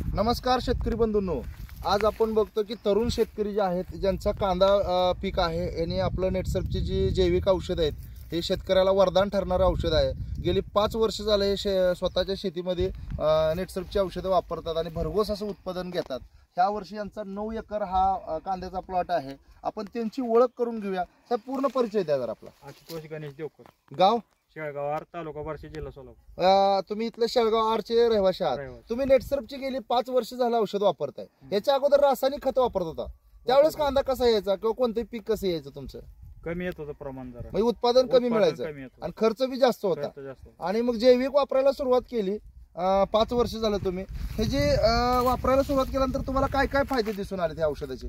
नमस्कार शेतकरी बंधूंनो, आज आपण बघतो की तरुण शेतकरी जे आहेत ज्यांचा कांदा पीक आहे यांनी आपलं नेटसर्फची जी जैविक औषध आहेत हे शेतकऱ्याला वरदान ठरणारं औषध आहे। गेली 5 वर्ष झाले हे स्वतःच्या शेतीमध्ये नेटसर्फची औषधं वापरतात आणि भरघोस असं उत्पादन घेतात। ह्या वर्षी यांचा 9 एकर हा कांद्याचा प्लॉट आहे। आपण त्यांची ओळख करून घेऊया। तर पूर्ण परिचय द्या जर आपला। आशुतोष गणेश देवकर, गाव शेळगाव आर, तालुका बार्शी, जिल्हा सोलापूर। तुम्ही इथले शेळगाव आरचे रहिवासी आहात। तुम्ही नेटसर्फची गेली 5 वर्ष झालं औषध वापरताय। याच्या अगोदर रासायनिक खत वापरत होता, त्यावेळेस कांदा कसा यायचा किंवा कोणतेही पीक कसं यायचं तुमचं? कमी येत होतं प्रमाण, जरा म्हणजे उत्पादन कमी मिळायचं आणि खर्च बी जास्त होता। आणि मग जैविक वापरायला सुरुवात केली 5 वर्ष झालं तुम्ही हे जे वापरायला सुरुवात केल्यानंतर तुम्हाला काय काय फायदे दिसून आले त्या औषधाचे?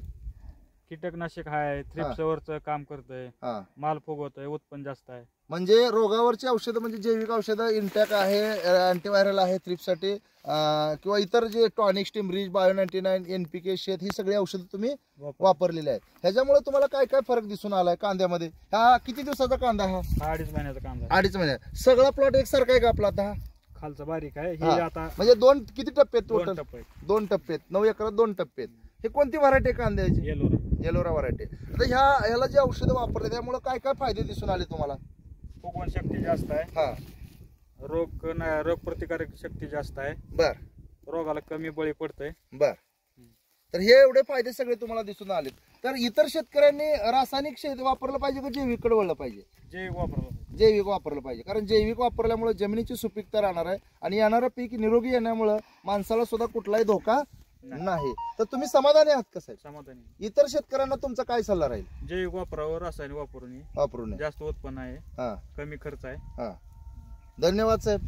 कीटकनाशक आहे, थ्रिप्सवरचं काम करतंय, माल फुगवतोय, उत्पन्न जास्त आहे। म्हणजे रोगावरची औषधं म्हणजे जैविक औषधं इंटॅक आहे, अँटीव्हायरल आहे थ्रिप्ससाठी किंवा इतर जे टॉनिक, स्टिमरीज, बायो 99, NPK, शेत ही सगळी औषधं तुम्ही वापरलेली आहेत। ह्याच्यामुळे तुम्हाला काय काय फरक दिसून आलाय कांद्यामध्ये? हा किती दिवसाचा कांदा? हा 2.5 महिन्याचा कांदा। 2.5 महिन्यात सगळा प्लॉट एकसारखा आहे का आपला? आता खालचा बारीक आहे, हे आता म्हणजे किती टप्पे आहेत टोटल? 2 टप्पे। 2 टप्पे, 9 एकरात 2 टप्पे आहेत। हे कोणती व्हरायटी कांद्याची? येलोरा व्हरायटी। आता ह्याला जे औषधं वापरले त्यामुळे काय काय फायदे दिसून आले तुम्हाला? फुगवण शक्ती जास्त आहे, रोग प्रतिकारक शक्ती जास्त आहे, बर, रोगाला कमी बळी पडतंय। बर, तर हे एवढे फायदे सगळे तुम्हाला दिसून आले। तर इतर शेतकऱ्यांनी रासायनिक शेती वापरलं पाहिजे का जैविककडे वळलं पाहिजे? जैविक वापरलं पाहिजे, कारण जैविक वापरल्यामुळे जमिनीची सुपीकता राहणार आहे आणि येणारं पीक निरोगी येण्यामुळे माणसाला सुद्धा कुठलाही धोका नाही। तर तुम्ही समाधानी आहात का साहेब? समाधानी। इतर शेतकऱ्यांना तुमचा काय सल्ला राहील? जैविक वापरावर, रासायनिक वापरून नये, जास्त उत्पन्न आहे, कमी खर्च आहे। धन्यवाद साहेब।